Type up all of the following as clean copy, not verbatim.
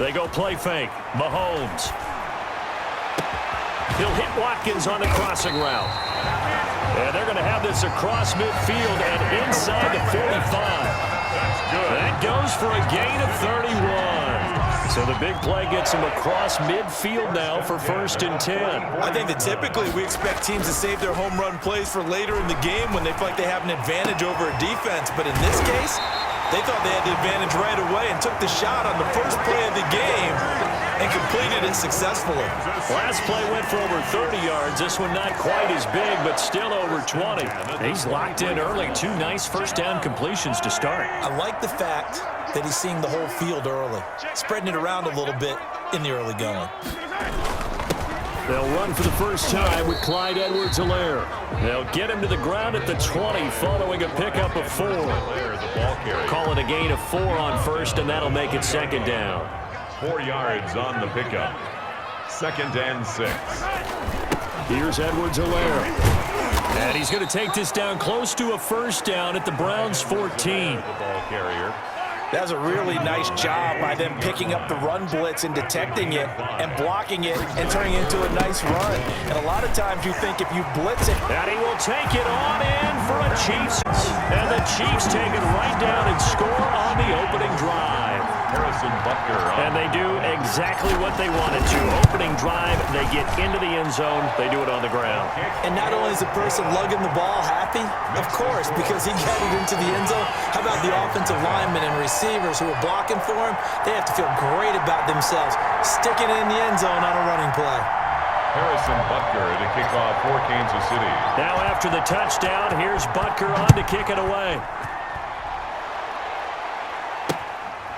They go play fake. Mahomes. He'll hit Watkins on the crossing route. And they're going to have this across midfield and inside the 45. That goes for a gain of 31. So the big play gets him across midfield now for 1st and 10. I think that typically we expect teams to save their home run plays for later in the game when they feel like they have an advantage over a defense. But in this case, they thought they had the advantage right away and took the shot on the first play of the game and completed it successfully. Last play went for over 30 yards. This one not quite as big, but still over 20. He's locked in early. 2 nice first down completions to start. I like the fact that he's seeing the whole field early, spreading it around a little bit in the early going. They'll run for the first time with Clyde Edwards-Helaire. They'll get him to the ground at the 20 following a pickup of 4. Call it a gain of 4 on first, and that'll make it 2nd down. 4 yards on the pickup. 2nd and 6. Here's Edwards-Helaire. And he's going to take this down close to a first down at the Browns' 14. The ball carrier. That was a really nice job by them picking up the run blitz and detecting it and blocking it and turning it into a nice run. And a lot of times you think if you blitz it. And he will take it on in for a Chiefs. And the Chiefs take it right down and score on the opening drive. Harrison Butker. And they do exactly what they wanted to. Opening drive, they get into the end zone. They do it on the ground. And not only is the person lugging the ball happy, of course, because he got it into the end zone. How about the offensive linemen and receivers who are blocking for him? They have to feel great about themselves, sticking it in the end zone on a running play. Harrison Butker to kick off for Kansas City. Now after the touchdown, here's Butker on to kick it away.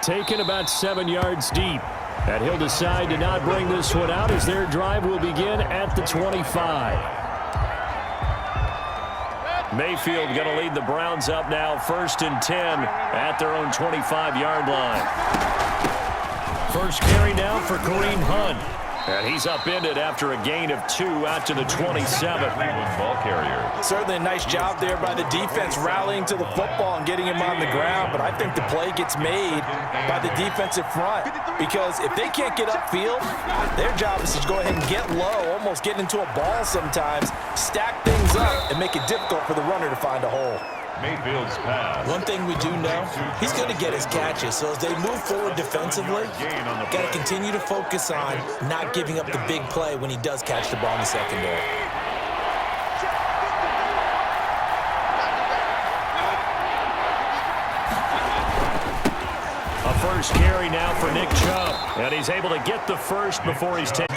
Taken about 7 yards deep. And he'll decide to not bring this one out as their drive will begin at the 25. Mayfield going to lead the Browns up now 1st and 10 at their own 25-yard line. First carry now for Kareem Hunt. And he's upended after a gain of 2 out to the 27. Ball carrier. Certainly a nice job there by the defense rallying to the football and getting him on the ground. But I think the play gets made by the defensive front. Because if they can't get upfield, their job is to go ahead and get low, almost get into a ball sometimes, stack things up, and make it difficult for the runner to find a hole. Mayfield's pass. One thing we do know, he's going to get his catches. So as they move forward defensively, got to continue to focus on not giving up the big play when he does catch the ball in the secondary. A first carry now for Nick Chubb. And he's able to get the first before he's taken.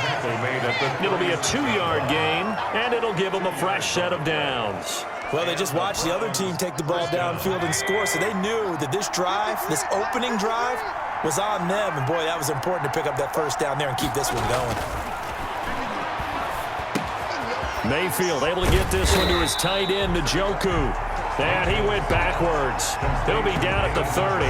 It'll be a 2-yard gain, and it'll give him a fresh set of downs. Well, they just watched the other team take the ball downfield and score, so they knew that this drive, this opening drive, was on them. And, boy, that was important to pick up that first down there and keep this one going. Mayfield able to get this one to his tight end, Njoku. And he went backwards. He'll be down at the 30.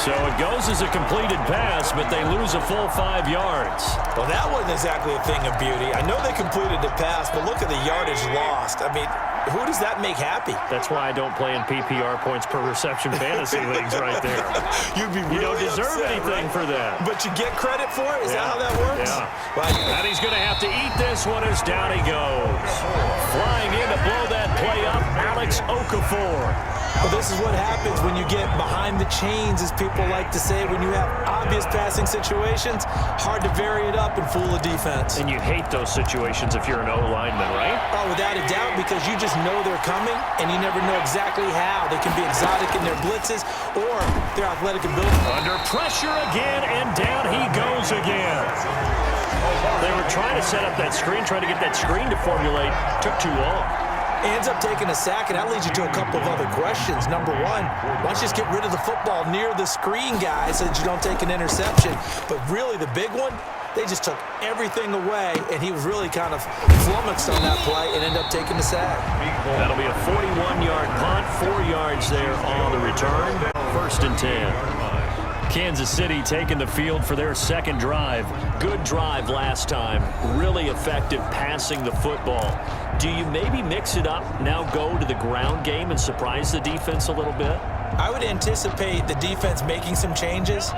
So it goes as a completed pass, but they lose a full 5 yards. Well, that wasn't exactly a thing of beauty. I know they completed the pass, but look at the yardage lost. I mean, who does that make happy? That's why I don't play in PPR points per reception fantasy leagues right there. You'd be really You don't deserve upset, anything right? for that. But you get credit for it? Is that how that works? Yeah. Well, And he's going to have to eat this one as down he goes. Flying in to blow that play up, Alex Okafor. Well, this is what happens when you get behind the chains, as people like to say. When you have obvious passing situations, hard to vary it up and fool a defense. And you hate those situations if you're an O-lineman, right? Oh, without a doubt, because you just know they're coming, and you never know exactly how. They can be exotic in their blitzes or their athletic ability. Under pressure again, and down he goes again. They were trying to set up that screen, trying to get that screen to formulate. Took too long. Ends up taking a sack, and that leads you to a couple of other questions. Number one, why don't you just get rid of the football near the screen guy so that you don't take an interception? But really, the big one, they just took everything away, and he was really kind of flummoxed on that play and ended up taking the sack. That'll be a 41-yard punt, 4 yards there on the return. 1st and 10. Kansas City taking the field for their second drive. Good drive last time. Really effective passing the football. Do you maybe mix it up, now go to the ground game and surprise the defense a little bit? I would anticipate the defense making some changes,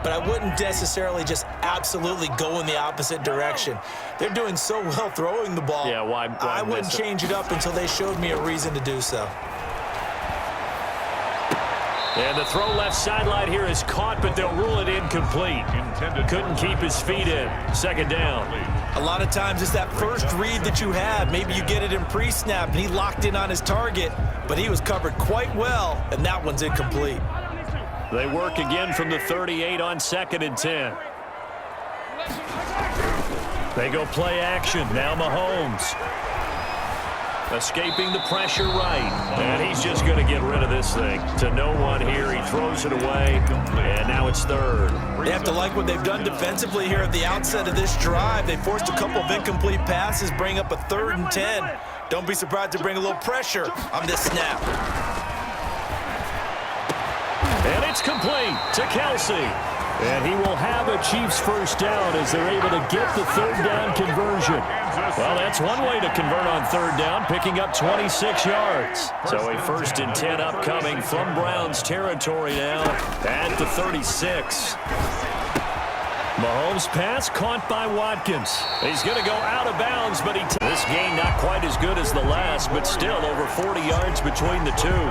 but I wouldn't necessarily just absolutely go in the opposite direction. They're doing so well throwing the ball. Yeah, why I wouldn't change it up until they showed me a reason to do so. And the throw left sideline here is caught, but they'll rule it incomplete. Couldn't keep his feet in. Second down. A lot of times it's that first read that you have. Maybe you get it in pre-snap, and he locked in on his target, but he was covered quite well, and that one's incomplete. They work again from the 38 on 2nd and 10. They go play action. Now Mahomes. Escaping the pressure right. And he's just going to get rid of this thing. To no one here. He throws it away. And now it's 3rd. They have to like what they've done defensively here at the outset of this drive. They forced a couple of incomplete passes, bring up a 3rd and 10. Don't be surprised to bring a little pressure on this snap. And it's complete to Kelsey. And he will have a Chiefs first down as they're able to get the 3rd down conversion. Well, that's one way to convert on 3rd down, picking up 26 yards. So a 1st and 10 upcoming from Browns territory now at the 36. Mahomes' pass caught by Watkins. He's going to go out of bounds, but this game not quite as good as the last, but still over 40 yards between the two.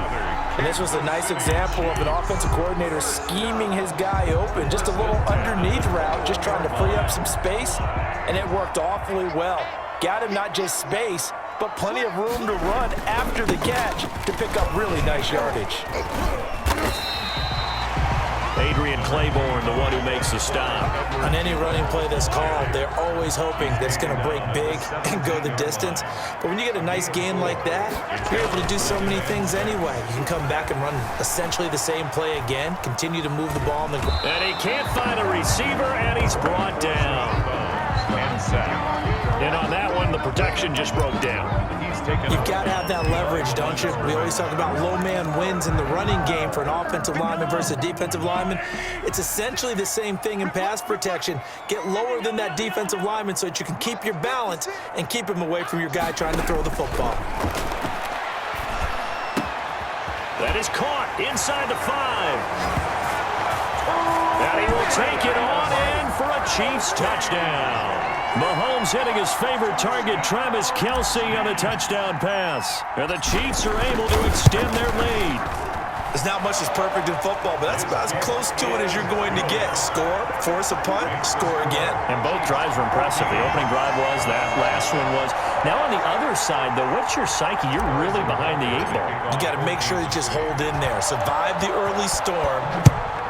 And this was a nice example of an offensive coordinator scheming his guy open. Just a little underneath route, just trying to free up some space, and it worked awfully well. Got him not just space, but plenty of room to run after the catch to pick up really nice yardage. Adrian Claiborne, the one who makes the stop. On any running play that's called, they're always hoping that it's going to break big and go the distance. But when you get a nice gain like that, you're able to do so many things anyway. You can come back and run essentially the same play again, continue to move the ball on the ground. And he can't find a receiver, and he's brought down. And on that one, the protection just broke down. You've got to have that leverage, don't you? We always talk about low man wins in the running game for an offensive lineman versus a defensive lineman. It's essentially the same thing in pass protection. Get lower than that defensive lineman so that you can keep your balance and keep him away from your guy trying to throw the football. That is caught inside the 5. And he will take it on in for a Chiefs touchdown. Mahomes hitting his favorite target, Travis Kelce, on a touchdown pass. And the Chiefs are able to extend their lead. There's not much that's perfect in football, but that's about as close to it as you're going to get. Score, force a punt, score again. And both drives were impressive. The opening drive was, that last one was. Now on the other side, though, what's your psyche? You're really behind the 8 ball. You got to make sure you just hold in there. Survive the early storm,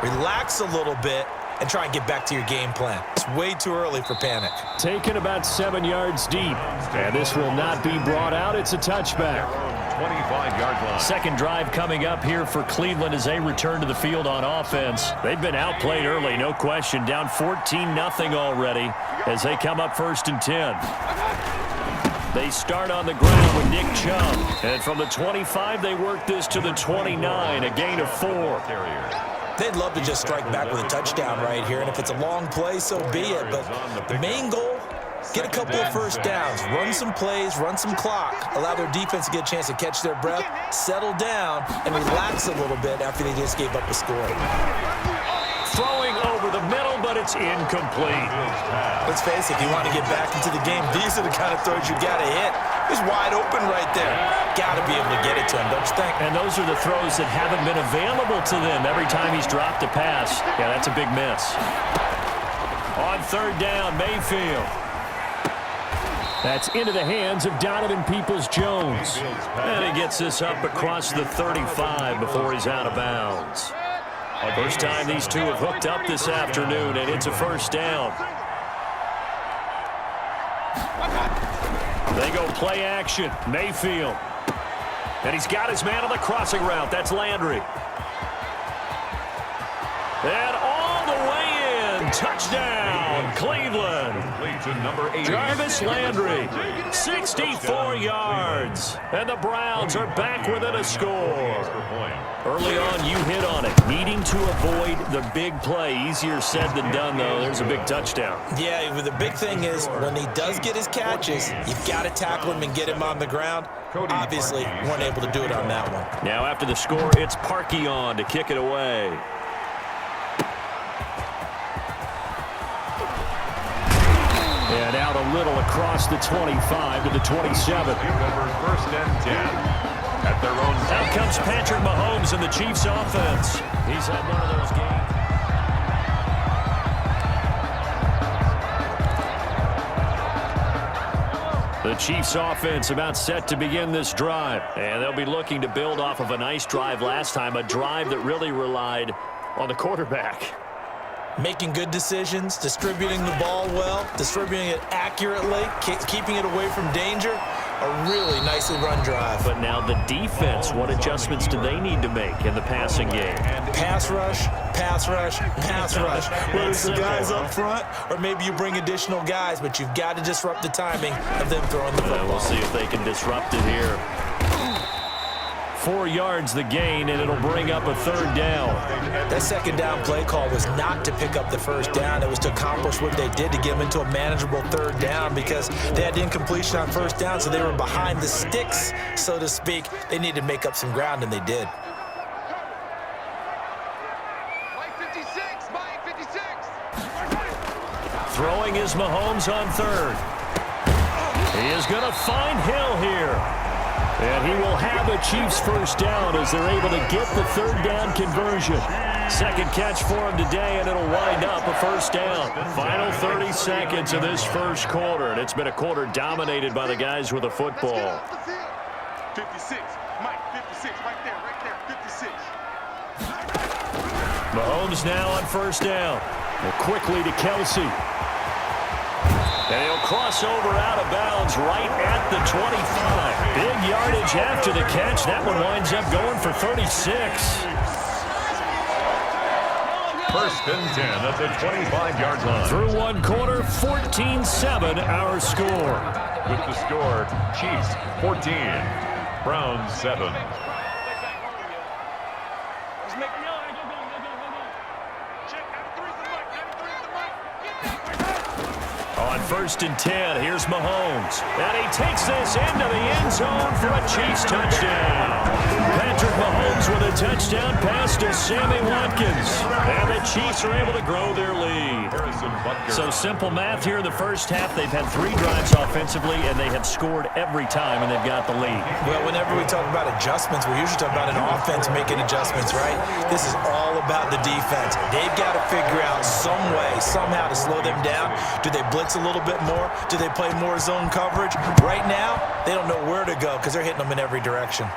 relax a little bit, and try and get back to your game plan. It's way too early for panic. Taken about 7 yards deep. And this will not be brought out. It's a touchback. 25-yard line. Second drive coming up here for Cleveland as they return to the field on offense. They've been outplayed early, no question. Down 14-0 already as they come up 1st and 10. They start on the ground with Nick Chubb. And from the 25, they work this to the 29, a gain of 4. They'd love to just strike back with a touchdown right here, and if it's a long play, so be it. But the main goal, get a couple of first downs, run some plays, run some clock, allow their defense to get a chance to catch their breath, settle down, and relax a little bit after they just gave up a score. Throwing over the middle, but it's incomplete. Let's face it, if you want to get back into the game, these are the kind of throws you got to hit. He's wide open right there. Got to be able to get it to him, don't you think? And those are the throws that haven't been available to them every time he's dropped a pass. Yeah, that's a big miss. On 3rd down, Mayfield. That's into the hands of Donovan Peoples-Jones. And he gets this up across the 35 before he's out of bounds. First time these two have hooked up this afternoon, and it's a first down. They go play action. Mayfield. And he's got his man on the crossing route. That's Landry. And all the way in. Touchdown, Cleveland. Jarvis Landry, 64 yards. And the Browns are back within a score. Early on, you hit on it. Needing to avoid the big play. Easier said than done, though. There's a big touchdown. Yeah, the big thing is when he does get his catches, you've got to tackle him and get him on the ground. Obviously, weren't able to do it on that one. Now after the score, it's Parkey on to kick it away. And out a little across the 25 to the 27. Over 1st and 10 at their own. Out comes Patrick Mahomes in the Chiefs offense. He's had one of those games. The Chiefs offense about set to begin this drive. And they'll be looking to build off of a nice drive last time, a drive that really relied on the quarterback. Making good decisions, distributing the ball well, distributing it accurately, keeping it away from danger. A really nicely run drive. But now the defense, what adjustments do they need to make in the passing game? Pass rush, pass rush, pass rush. Whether it's the guys up front or maybe you bring additional guys, but you've got to disrupt the timing of them throwing the football. We'll see if they can disrupt it here. 4 yards the gain, and it'll bring up a 3rd down. That 2nd down play call was not to pick up the 1st down. It was to accomplish what they did to get them into a manageable 3rd down because they had incompletion on 1st down, so they were behind the sticks, so to speak. They needed to make up some ground, and they did. Throwing is Mahomes on 3rd. He is going to find Hill here. And he will have a Chiefs 1st down as they're able to get the 3rd down conversion. 2nd catch for him today, and it'll wind up a 1st down. Final 30 seconds of this 1st quarter, and it's been a quarter dominated by the guys with the football. 56, Mike, 56, right there, 56. Mahomes now on 1st down. And quickly to Kelsey. And he'll cross over out of bounds right at the 25. Big yardage after the catch. That one winds up going for 36. 1st and 10 at the 25-yard line. Through 1 quarter, 14-7 our score. With the score, Chiefs 14, Browns 7. On 1st and 10, here's Mahomes. And he takes this into the end zone for a Chiefs touchdown. Patrick Mahomes with a touchdown pass to Sammy Watkins. And the Chiefs are able to grow their lead. So simple math here in the 1st half. They've had 3 drives offensively, and they have scored every time, and they've got the lead. Well, whenever we talk about adjustments, we usually talk about an offense making adjustments, right? This is all about the defense. They've got to figure out some way, somehow to slow them down. Do they blitz a little bit more? Do they play more zone coverage? Right now, they don't know where to go because they're hitting them in every direction.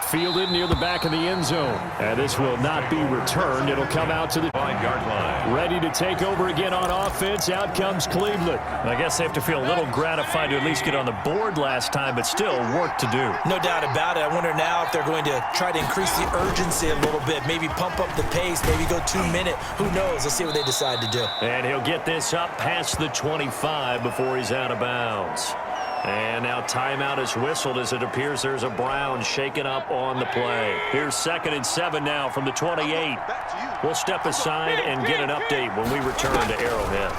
Fielded near the back of the end zone. And this will not be returned. It'll come out to the 5-yard line. ready to take over again on offense. Out comes Cleveland. I guess they have to feel a little gratified to at least get on the board last time, but still work to do. No doubt about it. I wonder now if they're going to try to increase the urgency a little bit, maybe pump up the pace, maybe go 2-minute. Who knows? Let's see what they decide to do. And he'll get this up past the 25 before he's out of bounds. And now timeout is whistled as it appears there's a Brown shaken up on the play. Here's 2nd and 7 now from the 28. We'll step aside and get an update when we return to Arrowhead.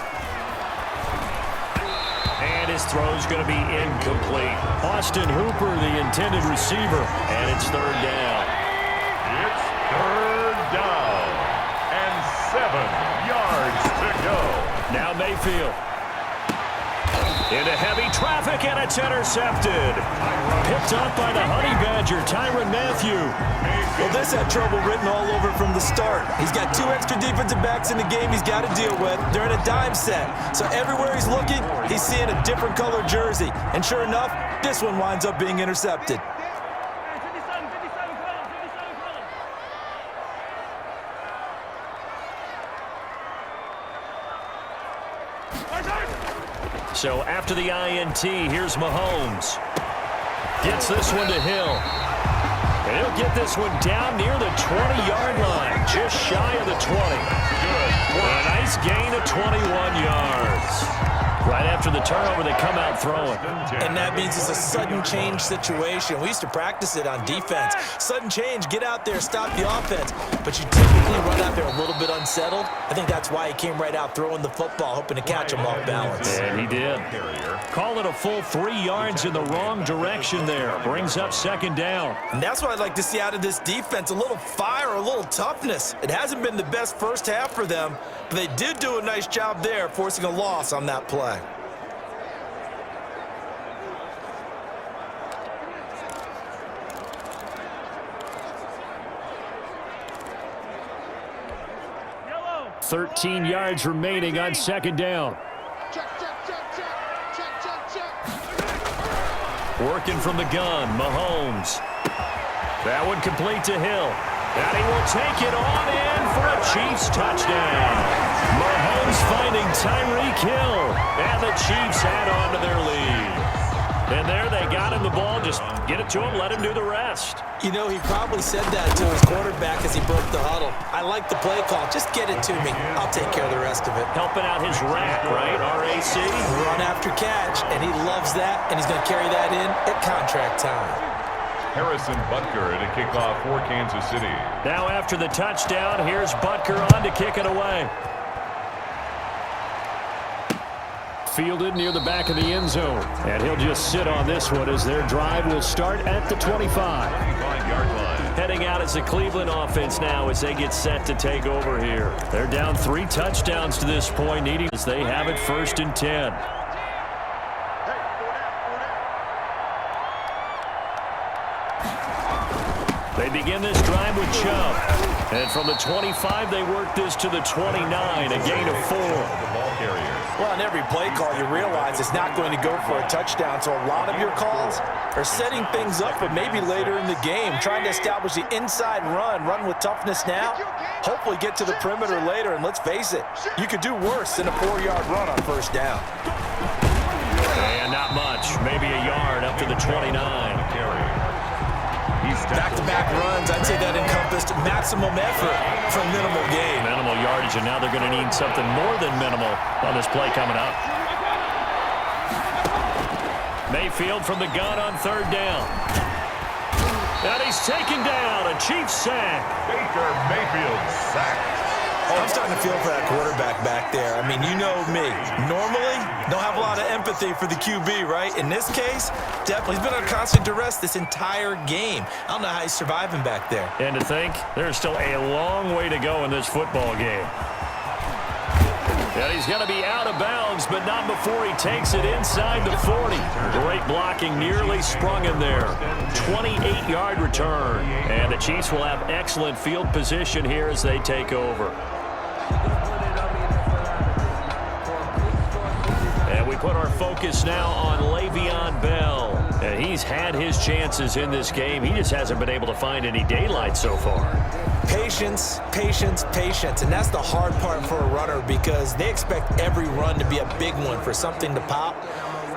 And his throw's going to be incomplete. Austin Hooper, the intended receiver, and it's 3rd down. It's 3rd down and 7 yards to go. Now Mayfield. Into heavy traffic, and it's intercepted. Picked up by the Honey Badger, Tyrann Mathieu. Well, this had trouble written all over from the start. He's got 2 extra defensive backs in the game he's got to deal with. They're in a dime set. So everywhere he's looking, he's seeing a different color jersey. And sure enough, this one winds up being intercepted. So after the INT, here's Mahomes. Gets this one to Hill. And he'll get this one down near the 20-yard line, just shy of the 20. Good. A nice gain of 21 yards. Right Right after the turnover, they come out throwing. And that means it's a sudden change situation. We used to practice it on defense. Sudden change, get out there, stop the offense. But you typically run out there a little bit unsettled. I think that's why he came right out throwing the football, hoping to catch him off balance. And he did. Call it a full 3 yards in the wrong direction there. Brings up second down. And that's what I'd like to see out of this defense, a little fire, a little toughness. It hasn't been the best first half for them, but they did do a nice job there, forcing a loss on that play. Yellow. 13 yards remaining on second down. Working from the gun, Mahomes. That one complete to Hill. And he will take it on in for a Chiefs touchdown. Mahomes finding Tyreek Hill. And the Chiefs add on to their lead. And there they got him the ball. Just get it to him, let him do the rest. You know, he probably said that to his quarterback as he broke the huddle. I like the play call. Just get it to me. I'll take care of the rest of it. Helping out his rack, right? RAC. Run after catch, and he loves that, and he's going to carry that in at contract time. Harrison Butker to kick off for Kansas City. Now after the touchdown, here's Butker on to kick it away. Fielded near the back of the end zone. And he'll just sit on this one as their drive will start at the 25-yard line. Heading out as the Cleveland offense now as they get set to take over here. They're down 3 touchdowns to this point, needing as they have it 1st and 10. They begin this drive with Chubb. And from the 25, they work this to the 29, a gain of 4. Well, on every play call, you realize it's not going to go for a touchdown. So a lot of your calls are setting things up for maybe later in the game, trying to establish the inside run with toughness now, hopefully get to the perimeter later. And let's face it, you could do worse than a 4-yard run on 1st down. And not much, maybe a yard up to the 29. Back-to-back runs, I'd say that encompassed maximum effort for minimal gain. Minimal yardage, and now they're going to need something more than minimal on this play coming up. Mayfield from the gun on 3rd down. And he's taken down, a Chiefs sack. Baker Mayfield sacked. Oh, I'm starting to feel for that quarterback back there. I mean, you know me. Normally, don't have a lot of empathy for the QB, right? In this case, definitely. He's been under constant duress this entire game. I don't know how he's surviving back there. And to think, there's still a long way to go in this football game. And he's going to be out of bounds, but not before he takes it inside the 40. Great blocking, nearly sprung him there. 28-yard return. And the Chiefs will have excellent field position here as they take over. And we put our focus now on Le'Veon Bell. And he's had his chances in this game. He just hasn't been able to find any daylight so far. Patience, patience, patience. And that's the hard part for a runner because they expect every run to be a big one for something to pop.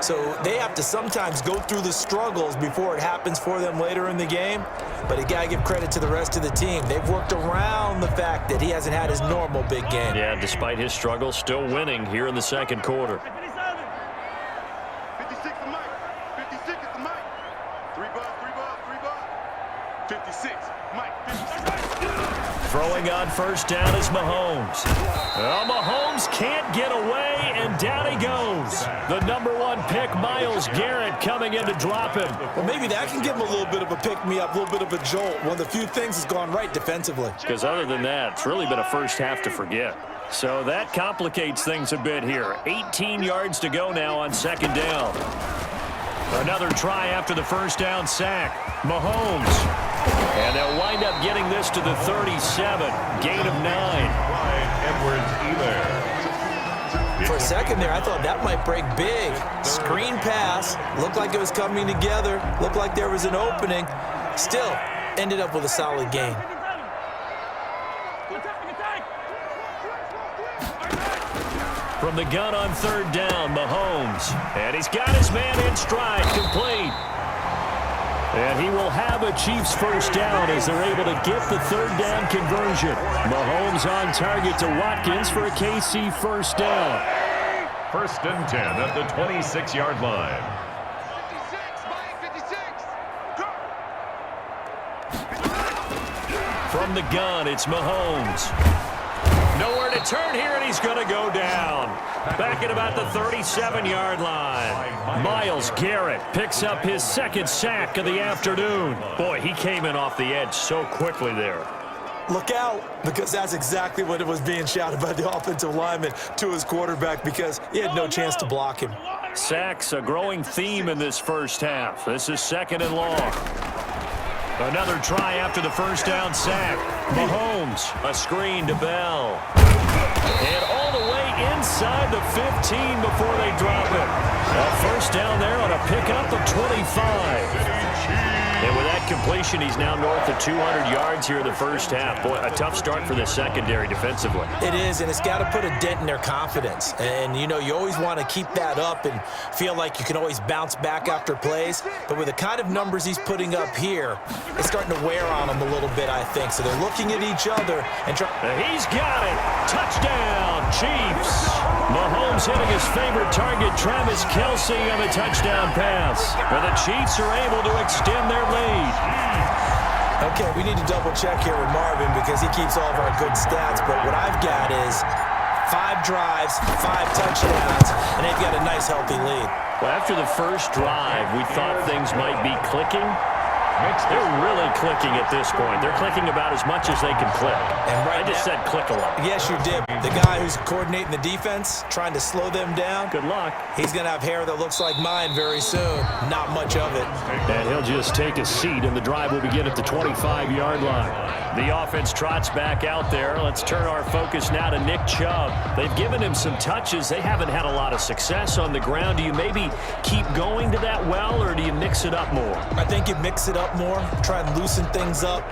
So they have to sometimes go through the struggles before it happens for them later in the game. But you got to give credit to the rest of the team. They've worked around the fact that he hasn't had his normal big game. Yeah, despite his struggles, still winning here in the 2nd quarter. 56 to Mike. 56 is the Mike. 3 ball. 56. Mike, 56. Throwing on 1st down is Mahomes. Well, Mahomes can't get away, and down he goes. The #1 pick, Myles Garrett, coming in to drop him. Well, maybe that can give him a little bit of a pick-me-up, a little bit of a jolt. One of the few things that's gone right defensively. Because other than that, it's really been a first half to forget. So that complicates things a bit here. 18 yards to go now on 2nd down. Another try after the 1st down sack. Mahomes. And they'll wind up getting this to the 37. Gain of 9. For a second there, I thought that might break big. Screen pass. Looked like it was coming together. Looked like there was an opening. Still, ended up with a solid gain. From the gun on 3rd down, Mahomes. And he's got his man in stride, complete. And he will have a Chiefs 1st down as they're able to get the 3rd down conversion. Mahomes on target to Watkins for a KC 1st down. First and 10 at the 26-yard line. 56, Mike, 56. Go. From the gun, it's Mahomes. Nowhere to turn here, and he's going to go down. Back at about the 37-yard line. Myles Garrett picks up his second sack of the afternoon. Boy, he came in off the edge so quickly there. Look out, because that's exactly what it was being shouted by the offensive lineman to his quarterback, because he had no chance to block him. Sacks, a growing theme in this first half. This is second and long. Another try after the first down sack. Mahomes, a screen to Bell. And all the way inside the 15 before they drop it. A first down there on a pickup of 25. And with that completion, he's now north of 200 yards here in the first half. Boy, a tough start for the secondary defensively. It is, and it's got to put a dent in their confidence. And, you know, you always want to keep that up and feel like you can always bounce back after plays. But with the kind of numbers he's putting up here, it's starting to wear on them a little bit, I think. So they're looking at each other and trying. He's got it. Touchdown, Chiefs. Mahomes hitting his favorite target, Travis Kelce, on the touchdown pass. And the Chiefs are able to extend their lead. Okay, we need to double check here with Marvin because he keeps all of our good stats. But what I've got is 5 drives, 5 touchdowns, and they've got a nice, healthy lead. Well, after the first drive, we thought things might be clicking. They're really clicking at this point. They're clicking about as much as they can click. And right I just said click a lot. Yes, you did. The guy who's coordinating the defense, trying to slow them down. Good luck. He's going to have hair that looks like mine very soon. Not much of it. And he'll just take a seat, and the drive will begin at the 25-yard line. The offense trots back out there. Let's turn our focus now to Nick Chubb. They've given him some touches. They haven't had a lot of success on the ground. Do you maybe keep going to that well, or do you mix it up more? I think you mix it up more, try and loosen things up.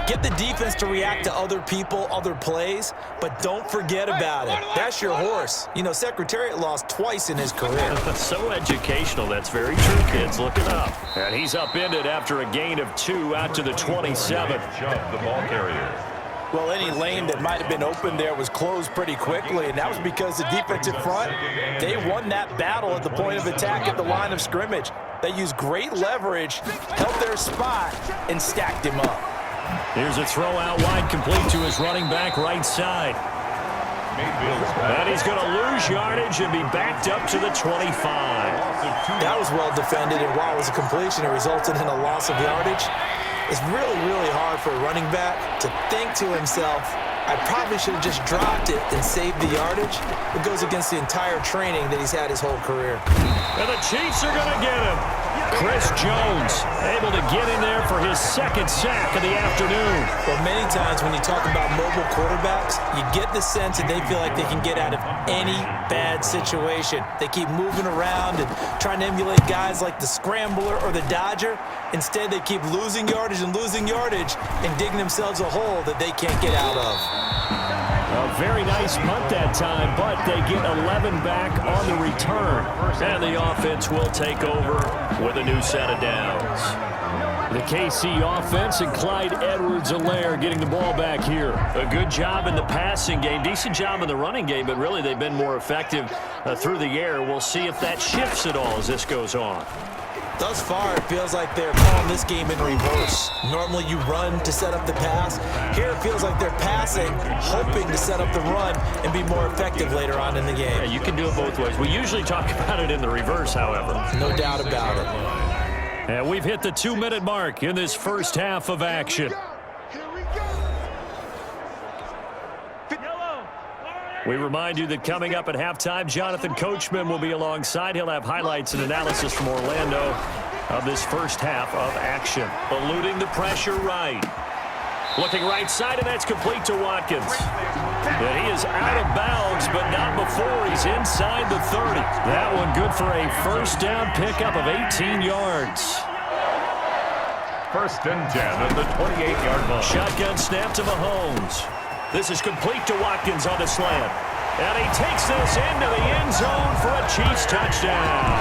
Get the defense to react to other people, other plays, but don't forget about it. That's your horse. You know, Secretariat lost twice in his career. So educational. That's very true, kids. Look it up. And he's upended after a gain of 2 out to the 27. Chubb, the ball carrier. Well, any lane that might have been open there was closed pretty quickly, and that was because the defensive front, they won that battle at the point of attack at the line of scrimmage. They used great leverage, held their spot, and stacked him up. Here's a throw out wide, complete to his running back right side. And he's going to lose yardage and be backed up to the 25. That was well defended, and while it was a completion, it resulted in a loss of yardage. It's really, really hard for a running back to think to himself, I probably should have just dropped it and saved the yardage. It goes against the entire training that he's had his whole career. And the Chiefs are going to get him. Chris Jones able to get in there for his second sack of the afternoon. Well, many times when you talk about mobile quarterbacks, you get the sense that they feel like they can get out of any bad situation. They keep moving around and trying to emulate guys like the Scrambler or the Dodger. Instead, they keep losing yardage and digging themselves a hole that they can't get out of. A very nice punt that time, but they get 11 back on the return. And the offense will take over with a new set of downs. The KC offense and Clyde Edwards-Helaire getting the ball back here. A good job in the passing game, decent job in the running game, but really they've been more effective through the air. We'll see if that shifts at all as this goes on. Thus far, it feels like they're calling this game in reverse. Normally, you run to set up the pass. Here, it feels like they're passing, hoping to set up the run and be more effective later on in the game. Yeah, you can do it both ways. We usually talk about it in the reverse, however. No doubt about it. And we've hit the 2-minute mark in this first half of action. We remind you that coming up at halftime, Jonathan Coachman will be alongside. He'll have highlights and analysis from Orlando of this first half of action. Eluding the pressure right. Looking right side, and that's complete to Watkins. And he is out of bounds, but not before he's inside the 30. That one good for a first down pickup of 18 yards. First and 10 at the 28-yard line. Shotgun snap to Mahomes. This is complete to Watkins on the slant. And he takes this into the end zone for a Chiefs touchdown.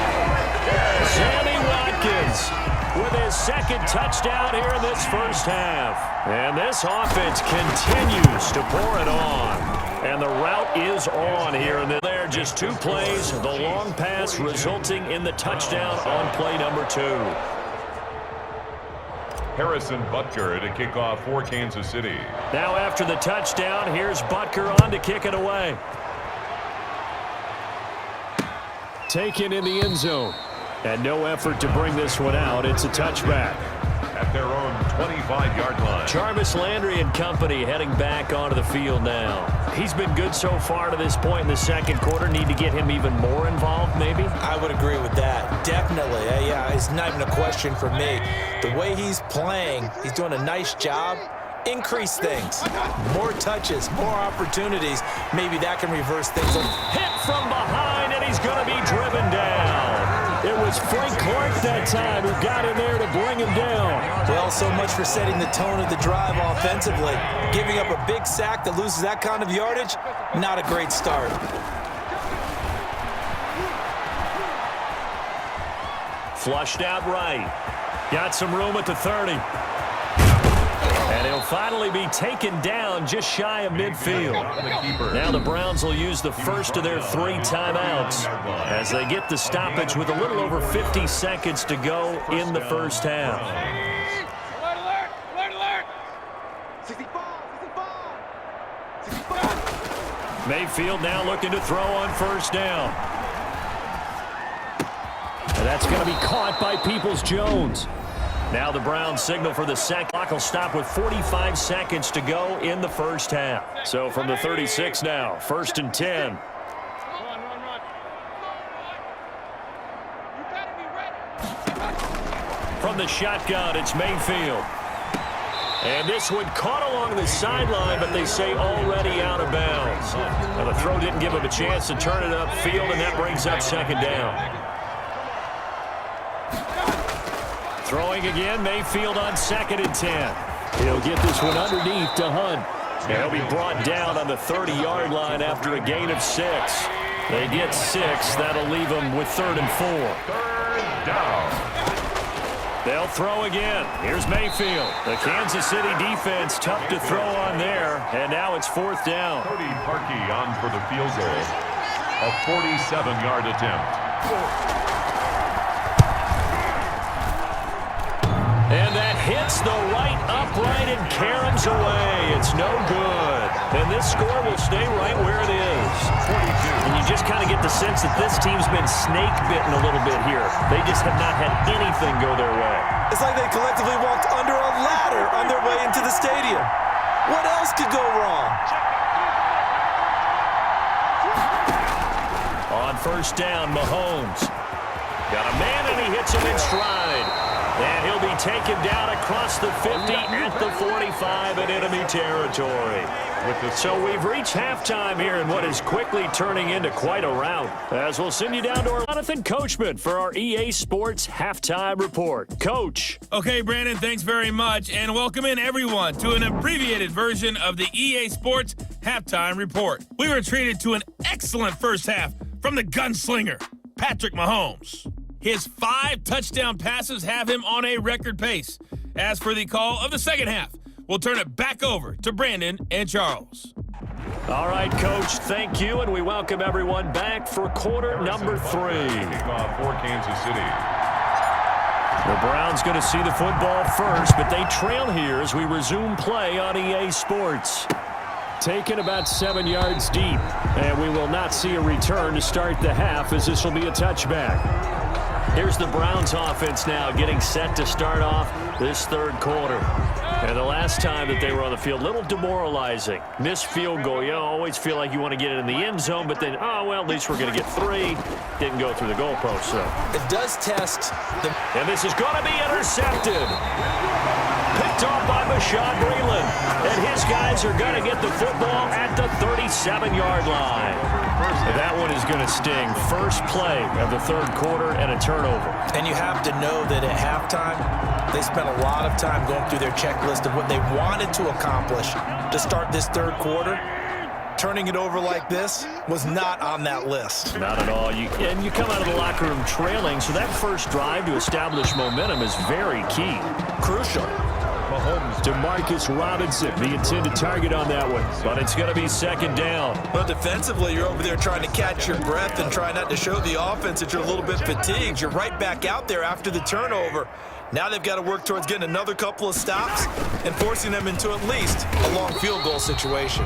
Sammy Watkins with his second touchdown here in this first half. And this offense continues to pour it on. And the route is on here. And there, just 2 plays, the long pass resulting in the touchdown on play number 2. Harrison Butker to kick off for Kansas City. Now after the touchdown, here's Butker on to kick it away. Taken in the end zone. And no effort to bring this one out. It's a touchback. At their own 25-yard line. Jarvis Landry and company heading back onto the field now. He's been good so far to this point in the second quarter. Need to get him even more involved, maybe? I would agree with that. Definitely. Yeah, it's not even a question for me. The way he's playing, he's doing a nice job. Increase things. More touches, more opportunities. Maybe that can reverse things. Hit from behind, and he's going to be driven down. It was Frank Clark that time who got in there to bring him down. Well, so much for setting the tone of the drive offensively. Giving up a big sack that loses that kind of yardage, not a great start. Flushed out right. Got some room at the 30. And he'll finally be taken down just shy of midfield. Now the Browns will use the first of their 3 timeouts as they get the stoppage with a little over 50 seconds to go in the first half. Alert, alert, alert, alert. 65, 65. Mayfield now looking to throw on first down. And that's going to be caught by Peoples-Jones. Now the Browns signal for the sack. Clock will stop with 45 seconds to go in the first half. So from the 36 now, 1st and 10. Run. You better be ready. From the shotgun, it's Mayfield. And this one caught along the sideline, but they say already out of bounds. Now the throw didn't give him a chance to turn it upfield, and that brings up 2nd down. Throwing again, Mayfield on 2nd and 10. He'll get this one underneath to Hunt. And he'll be brought down on the 30-yard line after a gain of 6. They get 6. That'll leave them with 3rd and 4. 3rd down. They'll throw again. Here's Mayfield. The Kansas City defense tough to throw on there. And now it's 4th down. Cody Parkey on for the field goal. A 47-yard attempt. And that hits the right upright and caroms away. It's no good. And this score will stay right where it is. 42. And you just kind of get the sense that this team's been snake-bitten a little bit here. They just have not had anything go their way. It's like they collectively walked under a ladder on their way into the stadium. What else could go wrong? On first down, Mahomes. Got a man, and he hits him in stride. And he'll be taken down across the 50 at the 45 in enemy territory. So we've reached halftime here in what is quickly turning into quite a rout. As we'll send you down to our Jonathan Coachman for our EA Sports Halftime Report. Coach. Okay, Brandon, thanks very much. And welcome in, everyone, to an abbreviated version of the EA Sports Halftime Report. We were treated to an excellent first half from the gunslinger, Patrick Mahomes. His 5 touchdown passes have him on a record pace. As for the call of the second half, we'll turn it back over to Brandon and Charles. All right, Coach, thank you, and we welcome everyone back for quarter number 3. Kickoff for Kansas City. The Browns going to see the football first, but they trail here as we resume play on EA Sports. Taken about 7 yards deep, and we will not see a return to start the half as this will be a touchback. Here's the Browns offense now getting set to start off this 3rd quarter. And the last time that they were on the field, a little demoralizing. Missed field goal. You always feel like you want to get it in the end zone, but then, oh, well, at least we're going to get 3. Didn't go through the goalpost, so. It does test the... And this is going to be intercepted. Picked off by Bashaud Breeland. And his guys are going to get the football at the 37-yard line. And that one is going to sting. First play of the 3rd quarter and a turnover. And you have to know that at halftime, they spent a lot of time going through their checklist of what they wanted to accomplish to start this 3rd quarter. Turning it over like this was not on that list. Not at all. You come out of the locker room trailing, so that first drive to establish momentum is very key. Crucial. Demarcus Robinson, the intended target on that one. But it's going to be second down. Well, defensively, you're over there trying to catch your breath and try not to show the offense that you're a little bit fatigued. You're right back out there after the turnover. Now they've got to work towards getting another couple of stops and forcing them into at least a long field goal situation.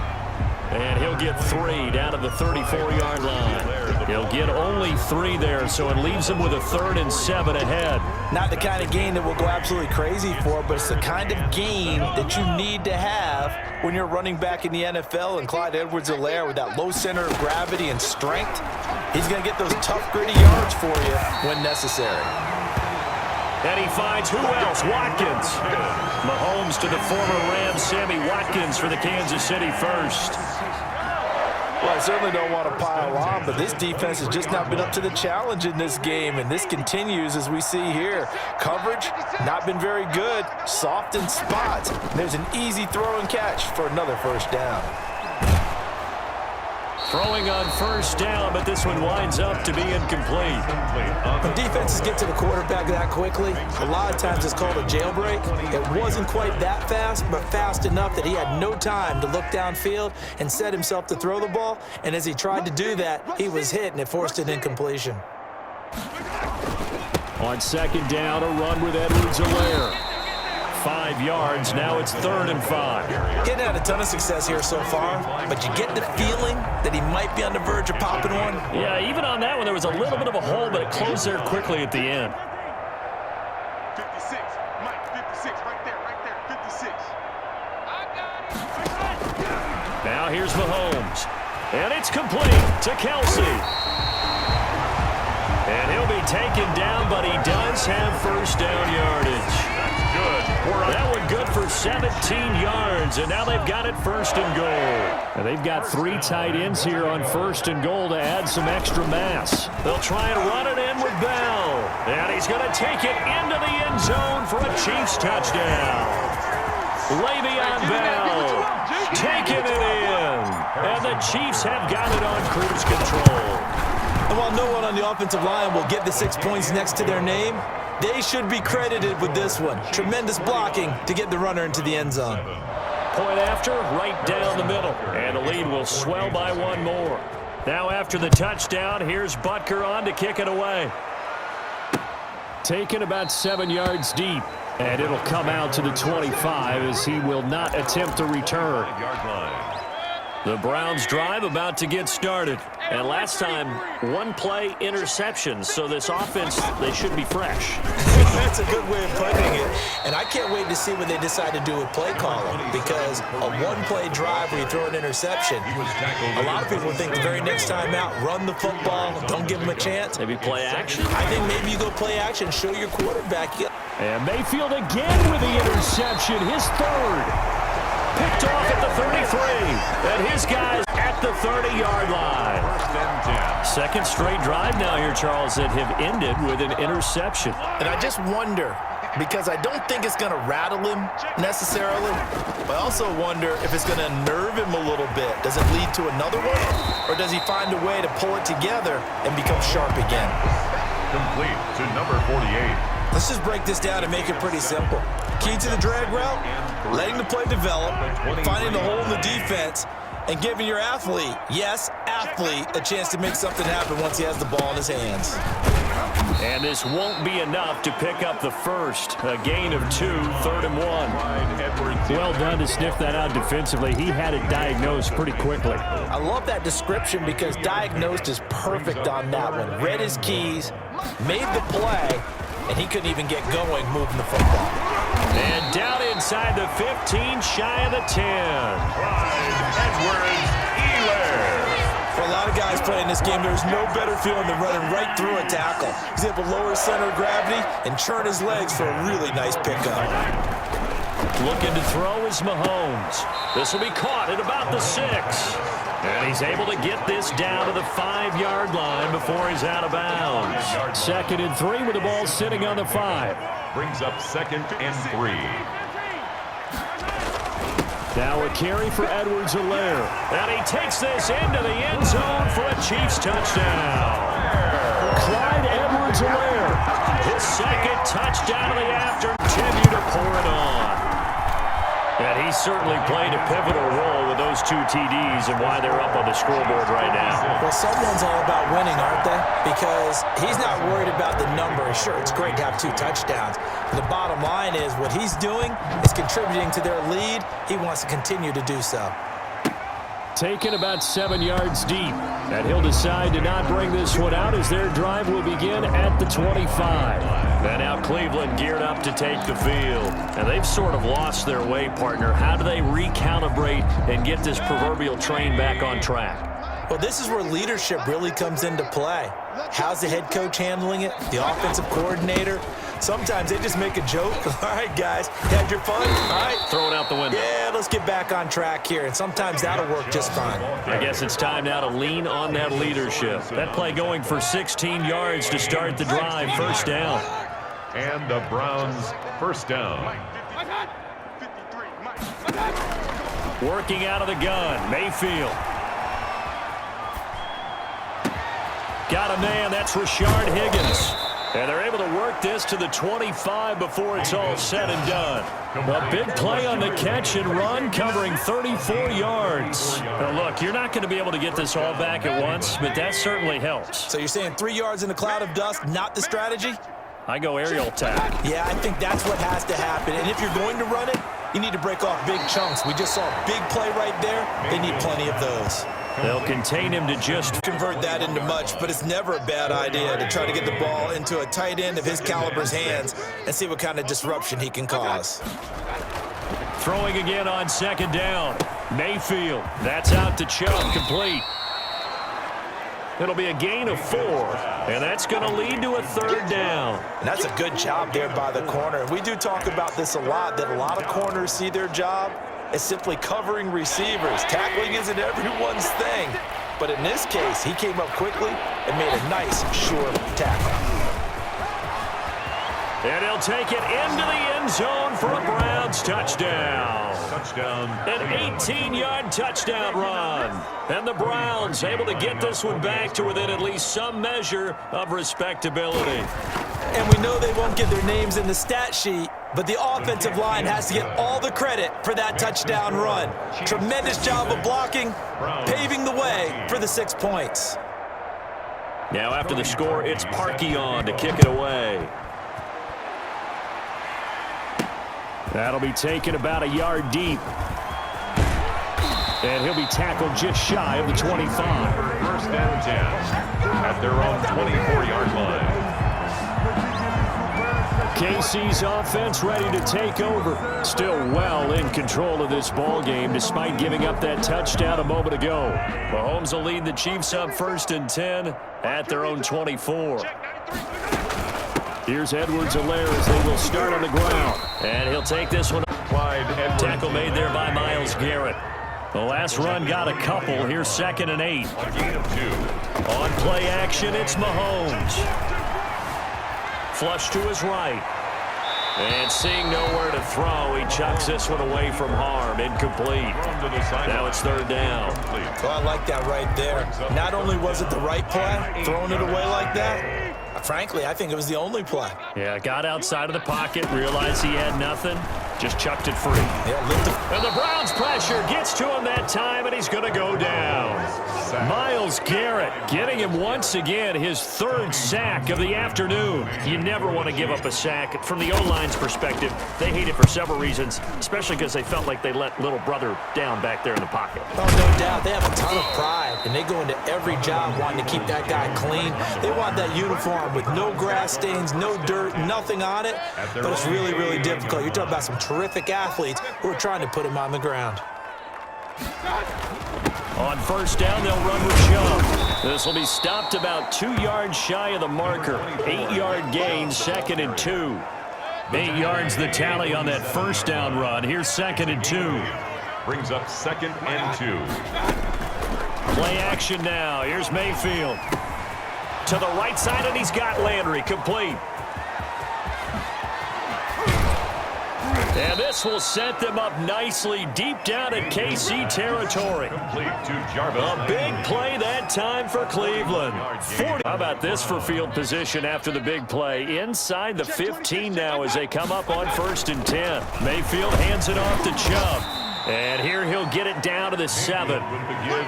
And he'll get 3 down to the 34-yard line. He'll get only 3 there, so it leaves him with a 3rd and 7 ahead. Not the kind of gain that we'll go absolutely crazy for, but it's the kind of gain that you need to have when you're running back in the NFL. And Clyde Edwards-Helaire, with that low center of gravity and strength, he's going to get those tough, gritty yards for you when necessary. And he finds who else? Watkins. Mahomes to the former Rams, Sammy Watkins for the Kansas City first. Well, I certainly don't want to pile on, but this defense has just not been up to the challenge in this game, and this continues as we see here. Coverage, not been very good. Soft in spots. There's an easy throw and catch for another first down. Throwing on first down, but this one winds up to be incomplete. When defenses get to the quarterback that quickly, a lot of times it's called a jailbreak. It wasn't quite that fast, but fast enough that he had no time to look downfield and set himself to throw the ball. And as he tried to do that, he was hit, and it forced an incompletion. On second down, a run with Edwards-Helaire. 5 yards, now it's 3rd and 5. Getting had a ton of success here so far, but you get the feeling that he might be on the verge of popping one. Yeah, even on that one, there was a little bit of a hole, but it closed there quickly at the end. 56, Mike, 56, right there, 56. Now here's Mahomes, and it's complete to Kelsey. And he'll be taken down, but he does have first down yardage. That one good for 17 yards, and now they've got it 1st and goal. And they've got 3 tight ends here on 1st and goal to add some extra mass. They'll try and run it in with Bell, and he's going to take it into the end zone for a Chiefs touchdown. Le'Veon Bell taking it in, and the Chiefs have got it on cruise control. And while no one on the offensive line will get the 6 points next to their name, they should be credited with this one. Tremendous blocking to get the runner into the end zone. Point after, right down the middle. And the lead will swell by 1 more. Now after the touchdown, here's Butker on to kick it away. Taken about 7 yards deep. And it'll come out to the 25 as he will not attempt to return. The Browns drive about to get started. And last time, 1 play interception. So this offense, they should be fresh. That's a good way of putting it. And I can't wait to see what they decide to do with play calling, because a 1-play drive where you throw an interception, a lot of people think the very next time out, run the football, don't give them a chance. Maybe play action. I think maybe you go play action, show your quarterback. And Mayfield again with the interception, his 3rd. Picked off at the 33, and his guys at the 30-yard line. 2nd straight drive now here, Charles, that have ended with an interception. And I just wonder, because I don't think it's going to rattle him necessarily, but I also wonder if it's going to nerve him a little bit. Does it lead to another one, or does he find a way to pull it together and become sharp again? Complete to number 48. Let's just break this down and make it pretty simple. Key to the drag route, letting the play develop, finding the hole in the defense, and giving your athlete, yes, athlete, a chance to make something happen once he has the ball in his hands. And this won't be enough to pick up the first. A gain of 2, 3rd and 1. Well done to sniff that out defensively. He had it diagnosed pretty quickly. I love that description because diagnosed is perfect on that one. Read his keys, made the play, and he couldn't even get going moving the football. And down inside the 15, shy of the 10. For a lot of guys playing this game, there's no better feeling than running right through a tackle. He's able to lower his center of gravity and churn his legs for a really nice pickup. Looking to throw is Mahomes. This will be caught at about the 6. And he's able to get this down to the 5-yard line before he's out of bounds. 2nd and 3 with the ball sitting on the 5. Brings up 2nd and 3. Now a carry for Edwards-Helaire. And he takes this into the end zone for a Chiefs touchdown. Clyde Edwards-Helaire. His 2nd touchdown of the afternoon. Continue to pour it on. And he certainly played a pivotal role with those 2 TDs and why they're up on the scoreboard right now. Well, someone's all about winning, aren't they? Because he's not worried about the number. Sure, it's great to have 2 touchdowns. The bottom line is what he's doing is contributing to their lead. He wants to continue to do so. Taken about 7 yards deep. And he'll decide to not bring this one out as their drive will begin at the 25. And now Cleveland geared up to take the field. And they've sort of lost their way, partner. How do they recalibrate and get this proverbial train back on track? Well, this is where leadership really comes into play. How's the head coach handling it? The offensive coordinator? Sometimes they just make a joke. All right, guys, had your fun? All right. Throw it out the window. Yeah, let's get back on track here. And sometimes that'll work just fine. I guess it's time now to lean on that leadership. That play going for 16 yards to start the drive. First down. And the Browns first down. Working out of the gun, Mayfield. Got a man, that's Rashard Higgins. And they're able to work this to the 25 before it's all said and done. A big play on the catch and run, covering 34 yards. Now look, you're not going to be able to get this all back at once, but that certainly helps. So you're saying 3 yards in a cloud of dust, not the strategy? I go aerial attack. Yeah, I think that's what has to happen. And if you're going to run it, you need to break off big chunks. We just saw a big play right there. They need plenty of those. They'll contain him to just convert that into much, but it's never a bad idea to try to get the ball into a tight end of his caliber's hands and see what kind of disruption he can cause. Throwing again on second down. Mayfield, that's out to Chubb, complete. It'll be a gain of 4, and that's going to lead to a third down. And that's a good job there by the corner. We do talk about this a lot, that a lot of corners see their job as simply covering receivers. Tackling isn't everyone's thing. But in this case, he came up quickly and made a nice, sure tackle. And he'll take it into the end zone for a Browns touchdown. Touchdown. An 18-yard touchdown run. And the Browns able to get this one back to within at least some measure of respectability. And we know they won't get their names in the stat sheet, but the offensive line has to get all the credit for that touchdown run. Tremendous job of blocking, paving the way for the 6 points. Now after the score, it's Parkey on to kick it away. That'll be taken about a yard deep. And he'll be tackled just shy of the 25. First and 10 at their own 24-yard line. KC's offense ready to take over. Still well in control of this ball game despite giving up that touchdown a moment ago. Mahomes will lead the Chiefs up first and 10 at their own 24. Here's Edwards-Helaire as they will start on the ground. And he'll take this one. Tackle made there by Myles Garrett. The last run got a couple. Here's 2nd and 8. On play action, it's Mahomes. Flush to his right. And seeing nowhere to throw, he chucks this one away from harm. Incomplete. Now it's third down. Well, I like that right there. Not only was it the right play, throwing it away like that, frankly, I think it was the only play. Yeah, got outside of the pocket, realized he had nothing, just chucked it free. Yeah, and the Browns pressure gets to him that time, and he's going to go down. Myles Garrett getting him once again, his 3rd sack of the afternoon. You never want to give up a sack. From the O-line's perspective, they hate it for several reasons, especially because they felt like they let little brother down back there in the pocket. Oh, no doubt. They have a ton of pride, and they go into every job wanting to keep that guy clean. They want that uniform with no grass stains, no dirt, nothing on it, but it's really, really difficult. You're talking about some terrific athletes who are trying to put him on the ground. On first down, they'll run with Chubb. This will be stopped about 2 yards shy of the marker. 8-yard gain, 2nd and 2. 8 yards the tally on that first down run. Here's 2nd and 2. Brings up 2nd and 2. Play action now. Here's Mayfield. To the right side, and he's got Landry complete. And this will set them up nicely deep down in KC territory. Complete to Jarvis. A big play that time for Cleveland. 40. How about this for field position after the big play? Inside the 15 now as they come up on 1st and 10. Mayfield hands it off to Chubb. And here he'll get it down to the 7.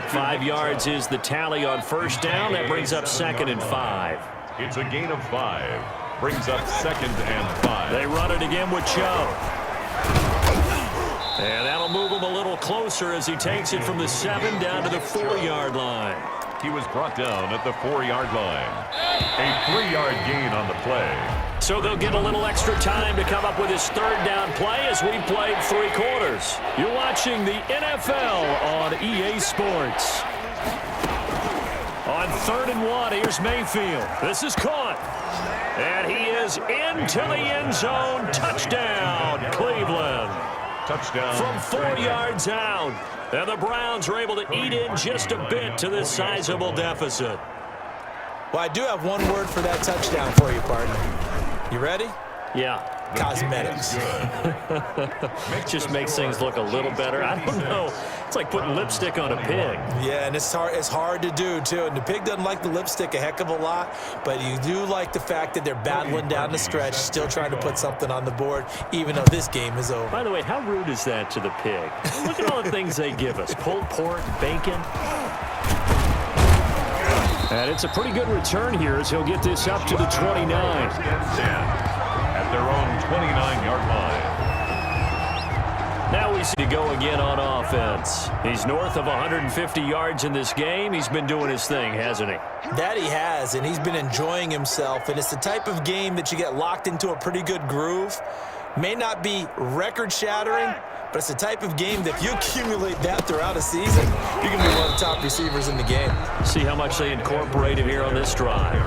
5 yards is the tally on 1st down. That brings up 2nd and 5. It's a gain of 5. Brings up 2nd and 5. They run it again with Chubb. And that'll move him a little closer as he takes it from the 7 down to the 4-yard line. He was brought down at the 4-yard line. A 3-yard gain on the play. So they'll get a little extra time to come up with his 3rd down play as we played 3 quarters. You're watching the NFL on EA Sports. On 3rd and 1, here's Mayfield. This is caught. And he is into the end zone. Touchdown, Cleveland. Touchdown. From 4 yards out. And the Browns are able to eat in just a bit to this sizable deficit. Well, I do have one word for that touchdown for you, partner. You ready? Yeah. Cosmetics. Just makes things look a little better. I don't know. It's like putting lipstick on a pig. Yeah, and it's hard to do, too. And the pig doesn't like the lipstick a heck of a lot, but you do like the fact that they're battling down the stretch, still trying to put something on the board, even though this game is over. By the way, how rude is that to the pig? Look at all the things they give us. Pulled pork, bacon. And it's a pretty good return here as he'll get this up to the 29. At their own 29-yard line. Now we see to go again on offense. He's north of 150 yards in this game. He's been doing his thing, hasn't he? That he has, and he's been enjoying himself. And it's the type of game that you get locked into a pretty good groove. May not be record-shattering, but it's the type of game that if you accumulate that throughout a season, you can be one of the top receivers in the game. See how much they incorporated here on this drive.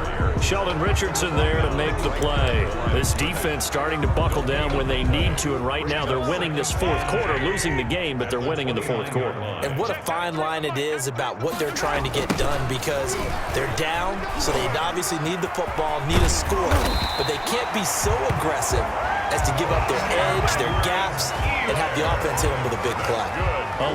Sheldon Richardson there to make the play. This defense starting to buckle down when they need to, and right now they're winning this 4th quarter, losing the game, but they're winning in the 4th quarter. And what a fine line it is about what they're trying to get done, because they're down, so they obviously need the football, need a score, but they can't be so aggressive as to give up their edge, their gaps, and have the offense hit them with a big play.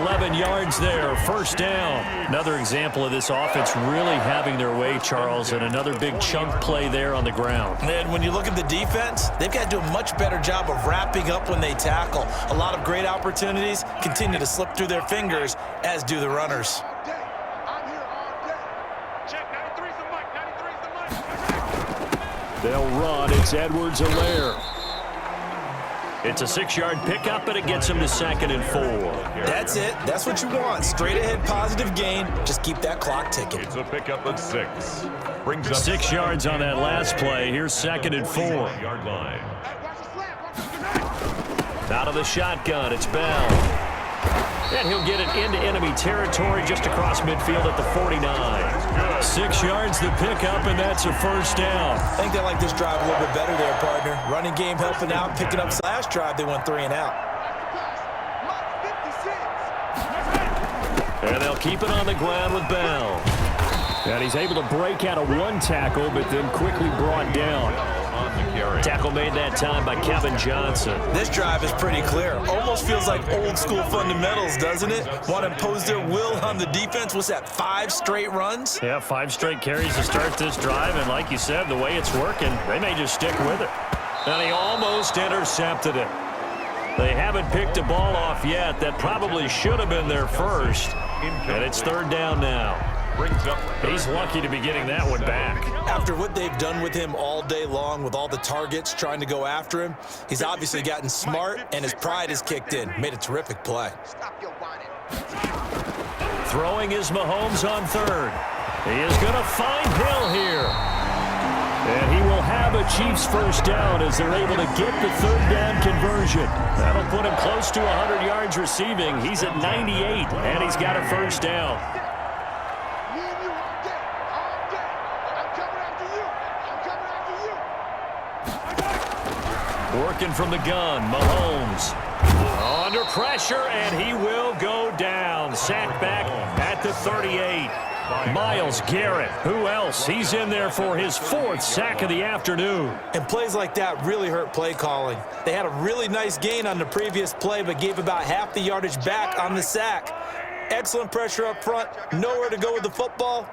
11 yards there, 1st down. Another example of this offense really having their way, Charles, and another big chunk play there on the ground. And when you look at the defense, they've got to do a much better job of wrapping up when they tackle. A lot of great opportunities continue to slip through their fingers, as do the runners. They'll run. It's Edwards-Helaire. It's a 6-yard pickup, and it gets him to 2nd and 4. That's it. That's what you want. Straight ahead, positive gain. Just keep that clock ticking. It's a pickup at 6. Brings up 6 yards on that last play. Here's 2nd and 4. Yard line. Out of the shotgun, it's Bell. And he'll get it into enemy territory just across midfield at the 49. 6 yards the pickup, and that's a 1st down. I think they like this drive a little bit better there, partner. Running game helping out, picking up. Last drive, they went 3 and out. And they'll keep it on the ground with Bell. And he's able to break out of 1 tackle, but then quickly brought down. Tackle made that time by Kevin Johnson. This drive is pretty clear. Almost feels like old school fundamentals, doesn't it? Want to impose their will on the defense. What's that, 5 straight runs? Yeah, 5 straight carries to start this drive, and like you said, the way it's working, they may just stick with it. And he almost intercepted it. They haven't picked a ball off yet. That probably should have been their first. And it's 3rd down now. He's lucky to be getting that one back. After what they've done with him all day long, with all the targets trying to go after him, he's obviously gotten smart, and his pride has kicked in. Made a terrific play. Throwing is Mahomes on 3rd. He is going to find Hill here. And he will have a Chiefs 1st down as they're able to get the 3rd down conversion. That'll put him close to 100 yards receiving. He's at 98, and he's got a 1st down. Working from the gun, Mahomes. Under pressure, and he will go down. Sacked back at the 38. Myles Garrett. Who else? He's in there for his 4th sack of the afternoon. And plays like that really hurt play calling. They had a really nice gain on the previous play, but gave about half the yardage back on the sack. Excellent pressure up front. Nowhere to go with the football.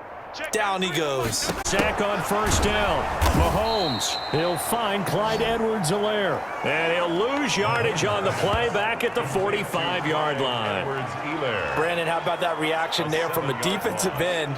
Down he goes. Sack on 1st down. Mahomes. He'll find Clyde Edwards-Helaire. And he'll lose yardage on the play back at the 45-yard line. Brandon, how about that reaction there from a defensive end?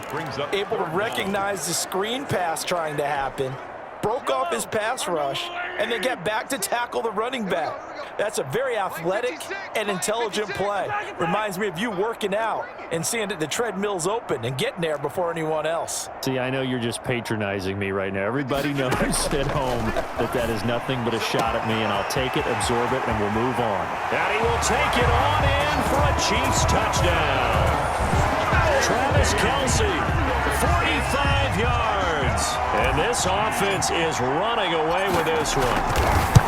Able to recognize the screen pass trying to happen. Broke off his pass rush, and then get back to tackle the running back. That's a very athletic and intelligent play. Reminds me of you working out and seeing that the treadmill's open and getting there before anyone else. See, I know you're just patronizing me right now. Everybody knows at home that is nothing but a shot at me, and I'll take it, absorb it, and we'll move on. And he will take it on in for a Chiefs touchdown. Travis Kelce, 45 yards. And this offense is running away with this one.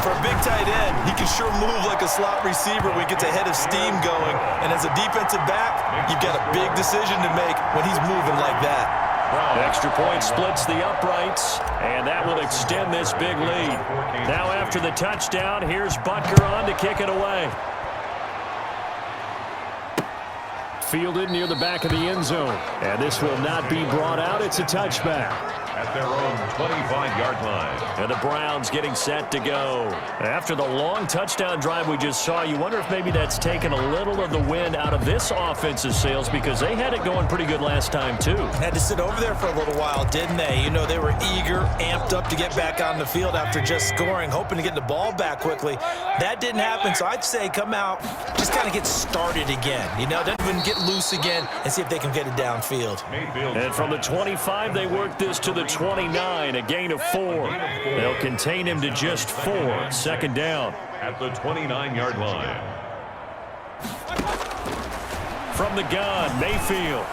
For a big tight end, he can sure move like a slot receiver when he gets a head of steam going. And as a defensive back, you've got a big decision to make when he's moving like that. Extra point splits the uprights, and that will extend this big lead. Now after the touchdown, here's Butker on to kick it away. Fielded near the back of the end zone. And this will not be brought out. It's a touchback. At their own 25-yard line. And the Browns getting set to go. After the long touchdown drive we just saw, you wonder if maybe that's taken a little of the wind out of this offensive sails, because they had it going pretty good last time too. Had to sit over there for a little while, didn't they? You know, they were eager, amped up to get back on the field after just scoring, hoping to get the ball back quickly. That didn't happen, so I'd say come out, just kind of get started again. You know, don't even get loose again and see if they can get it downfield. And from the 25, they work this to the 29, a gain of 4. They'll contain him to just 4. 2nd down. At the 29-yard line. From the gun, Mayfield.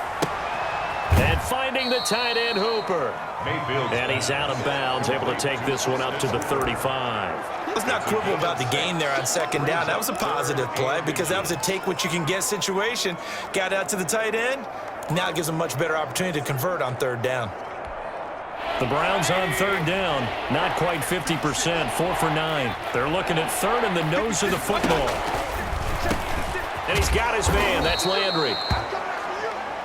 And finding the tight end, Hooper. Mayfield. And he's out of bounds, able to take this one up to the 35. Let's not quibble about the gain there on 2nd down. That was a positive play because that was a take-what-you-can-get situation. Got out to the tight end. Now it gives them much better opportunity to convert on 3rd down. The Browns on 3rd down, not quite 50%, 4 for 9. They're looking at 3rd and the nose of the football. And he's got his man, that's Landry.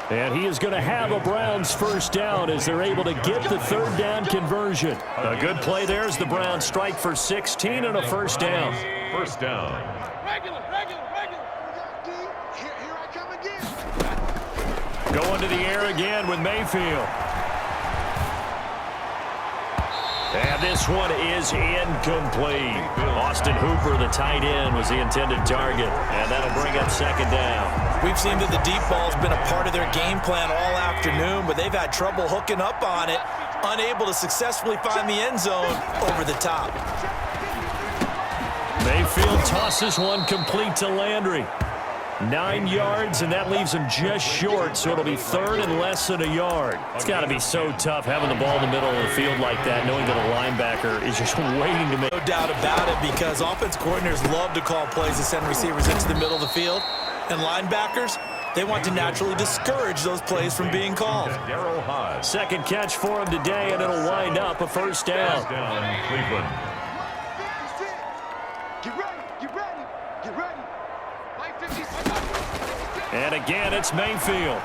And he is going to have a Browns 1st down as they're able to get the 3rd down conversion. A good play there as the Browns strike for 16 and a 1st down. 1st down. Here I come again. Going to the air again with Mayfield. And this one is incomplete. Austin Hooper, the tight end, was the intended target. And that'll bring up 2nd down. We've seen that the deep ball's been a part of their game plan all afternoon, but they've had trouble hooking up on it, unable to successfully find the end zone over the top. Mayfield tosses one complete to Landry. 9 yards, and that leaves him just short, so it'll be 3rd and less than a yard. It's got to be so tough having the ball in the middle of the field like that, knowing that a linebacker is just waiting to make. No doubt about it, because offense coordinators love to call plays to send receivers into the middle of the field, and linebackers, they want to naturally discourage those plays from being called. 2nd catch for him today, and it'll wind up a 1st down. Down, Cleveland. Get ready, get ready, get ready. And again, it's Mayfield.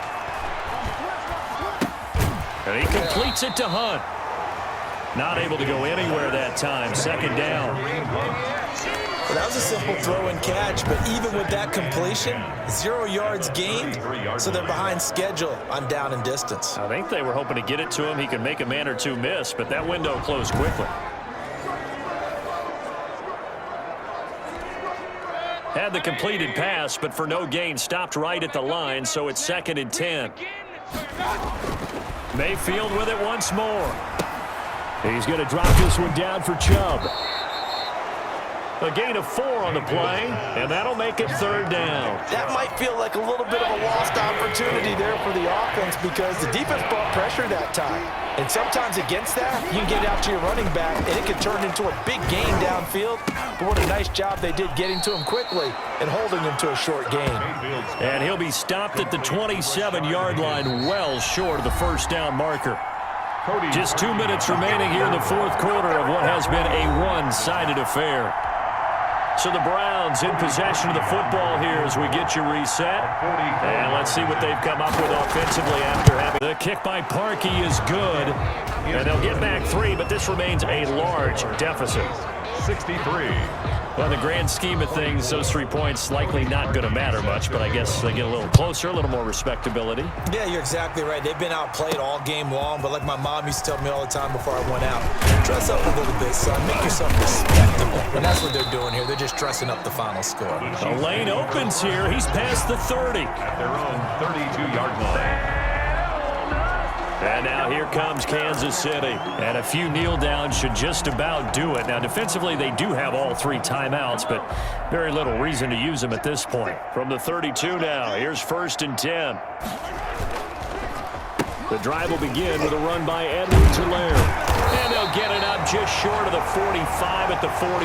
And he completes it to Hunt. Not able to go anywhere that time. 2nd down. Well, that was a simple throw and catch, but even with that completion, 0 yards gained, so they're behind schedule on down and distance. I think they were hoping to get it to him. He could make a man or two miss, but that window closed quickly. Had the completed pass, but for no gain, stopped right at the line, so it's 2nd and 10. Mayfield with it once more. He's going to drop this one down for Chubb. A gain of 4 on the play, and that'll make it 3rd down. That might feel like a little bit of a lost opportunity there for the offense because the defense brought pressure that time. And sometimes against that, you can get it out to your running back, and it can turn into a big gain downfield. But what a nice job they did getting to him quickly and holding him to a short gain. And he'll be stopped at the 27-yard line, well short of the first down marker. Just 2 minutes remaining here in the fourth quarter of what has been a one-sided affair. So the Browns in possession of the football here as we get you reset. And let's see what they've come up with offensively after having the kick by Parkey is good. And they'll get back 3, but this remains a large deficit. 63. Well, in the grand scheme of things, those 3 points likely not going to matter much, but I guess they get a little closer, a little more respectability. Yeah, you're exactly right. They've been outplayed all game long, but like my mom used to tell me all the time before I went out, dress up a little bit, son. Make yourself respectable. And that's what they're doing here. They're just dressing up the final score. The lane opens here. He's past the 30. At their own 32-yard line. And now here comes Kansas City. And a few kneel downs should just about do it. Now, defensively, they do have all 3 timeouts, but very little reason to use them at this point. From the 32 now, here's 1st and 10. The drive will begin with a run by Edwards-Helaire. And they'll get it up just short of the 45 at the 44.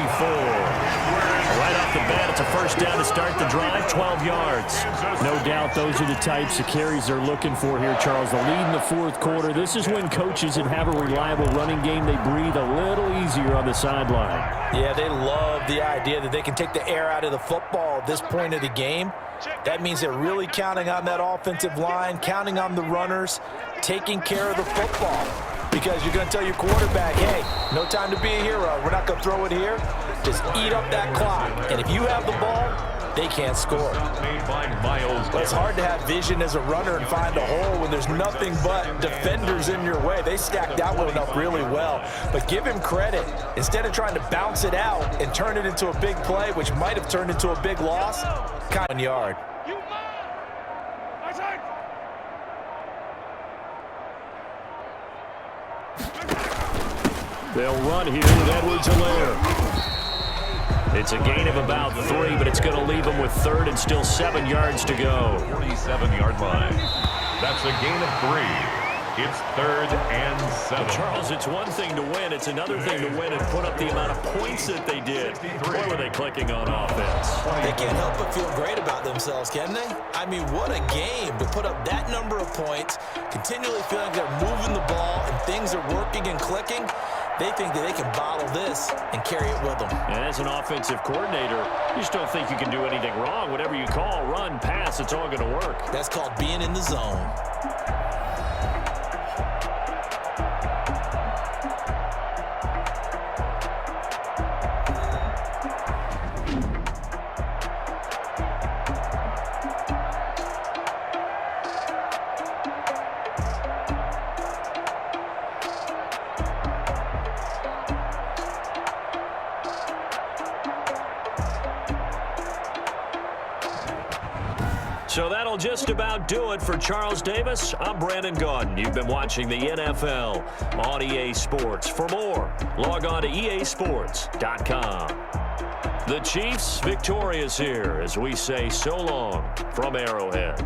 Right off the bat, it's a first down to start the drive, 12 yards. No doubt those are the types of carries they're looking for here, Charles. The lead in the fourth quarter. This is when coaches that have a reliable running game, they breathe a little easier on the sideline. Yeah, they love the idea that they can take the air out of the football at this point of the game. That means they're really counting on that offensive line, counting on the runners, taking care of the football. Because you're going to tell your quarterback, hey, no time to be a hero. We're not going to throw it here. Just eat up that clock. And if you have the ball, they can't score. It's hard to have vision as a runner and find a hole when there's nothing but defenders in your way. They stacked that one up really well. But give him credit. Instead of trying to bounce it out and turn it into a big play, which might have turned into a big loss, kind of yard. They'll run here with Edwards-Helaire. It's a gain of about 3, but it's going to leave them with 3rd and still 7 yards to go. 47-yard line. That's a gain of 3. It's 3rd and 7. Charles, it's one thing to win. It's another thing to win and put up the amount of points that they did. Boy, were they clicking on offense. They can't help but feel great about themselves, can they? I mean, what a game to put up that number of points, continually feeling they're moving the ball and things are working and clicking. They think that they can bottle this and carry it with them. And as an offensive coordinator, you just don't think you can do anything wrong. Whatever you call, run, pass, it's all going to work. That's called being in the zone. So that'll just about do it for Charles Davis. I'm Brandon Gaudin. You've been watching the NFL on EA Sports. For more, log on to easports.com. The Chiefs victorious here as we say so long from Arrowhead.